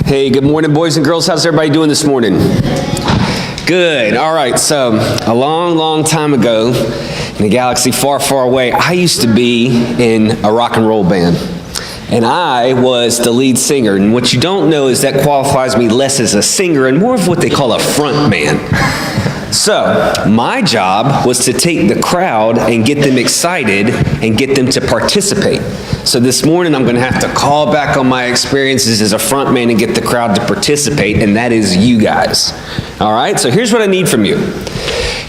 Hey, good morning, boys and girls. How's everybody doing this morning? Good. All right. So, a long, long time ago, in a galaxy far, far away, I used to be in a rock and roll band. And I was the lead singer. And what you don't know is that qualifies me less as a singer and more of what they call a front man. So, my job was to take the crowd and get them excited and get them to participate. So this morning I'm going to have to call back on my experiences as a front man and get the crowd to participate, and that is you guys. All right, so here's what I need from you.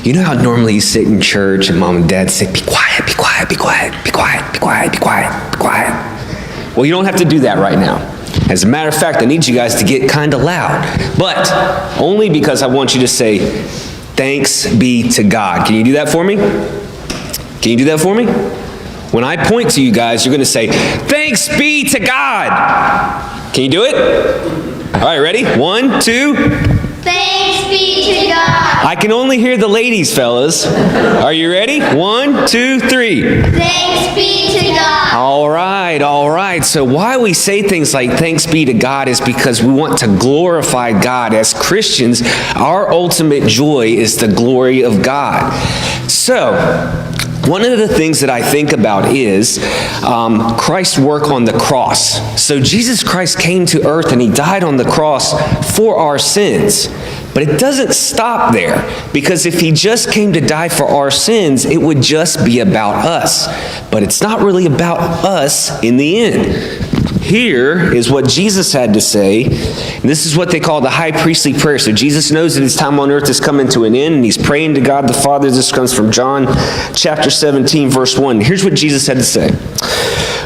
You know how normally you sit in church and mom and dad say, be quiet, be quiet, be quiet, be quiet, be quiet, be quiet, be quiet. Well, you don't have to do that right now. As a matter of fact, I need you guys to get kind of loud, but only because I want you to say, thanks be to God. Can you do that for me? Can you do that for me? When I point to you guys, you're going to say, thanks be to God. Can you do it? All right, ready? 1, 2. Thanks be to God. I can only hear the ladies, fellas. Are you ready? 1, 2, 3. Thanks be to God. All right, all right. So why we say things like thanks be to God is because we want to glorify God. As Christians, our ultimate joy is the glory of God. So, one of the things that I think about is Christ's work on the cross. So Jesus Christ came to earth and he died on the cross for our sins. But it doesn't stop there, because if he just came to die for our sins, it would just be about us. But it's not really about us in the end. Here is what Jesus had to say. And this is what they call the high priestly prayer. So Jesus knows that his time on earth is coming to an end, and he's praying to God the Father. This comes from John chapter 17, verse 1. Here's what Jesus had to say.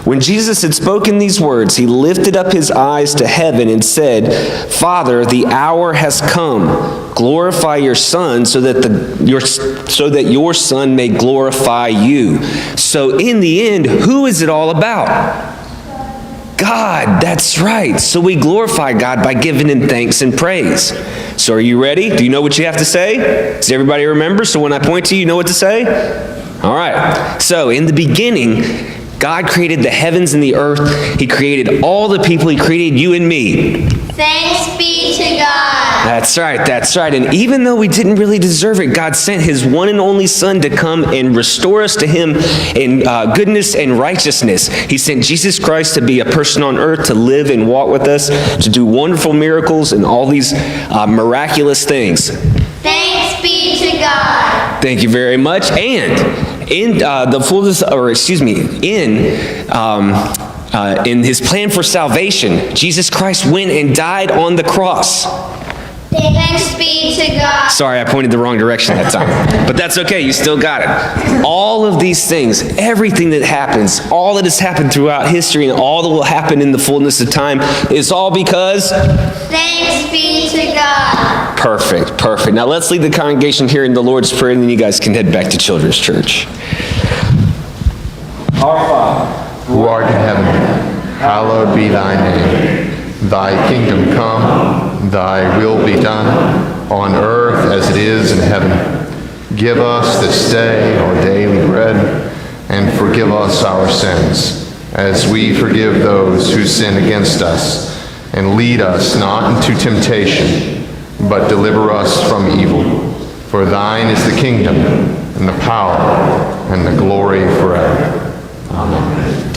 When Jesus had spoken these words, he lifted up his eyes to heaven and said, Father, the hour has come. Glorify your Son so that your Son may glorify you. So in the end, who is it all about? God, that's right. So we glorify God by giving him thanks and praise. So are you ready? Do you know what you have to say? Does everybody remember? So when I point to you, you know what to say? All right. So in the beginning, God created the heavens and the earth. He created all the people. He created you and me. Thanks be to God. That's right, that's right. And even though we didn't really deserve it, God sent his one and only Son to come and restore us to him in goodness and righteousness. He sent Jesus Christ to be a person on earth, to live and walk with us, to do wonderful miracles and all these miraculous things. Thanks be to God. Thank you very much. And in the fullness, in his plan for salvation, Jesus Christ went and died on the cross. Thanks be to God. Sorry, I pointed the wrong direction that time. But that's okay, you still got it. All of these things, everything that happens, all that has happened throughout history and all that will happen in the fullness of time is all because... Thanks be to God. Perfect, perfect. Now let's lead the congregation here in the Lord's Prayer, and then you guys can head back to Children's Church. Our Father, who art in heaven, hallowed be thy name. Thy kingdom come, thy will be done, on earth as it is in heaven. Give us this day our daily bread, and forgive us our sins, as we forgive those who sin against us. And lead us not into temptation, but deliver us from evil. For thine is the kingdom, and the power, and the glory forever. Amen.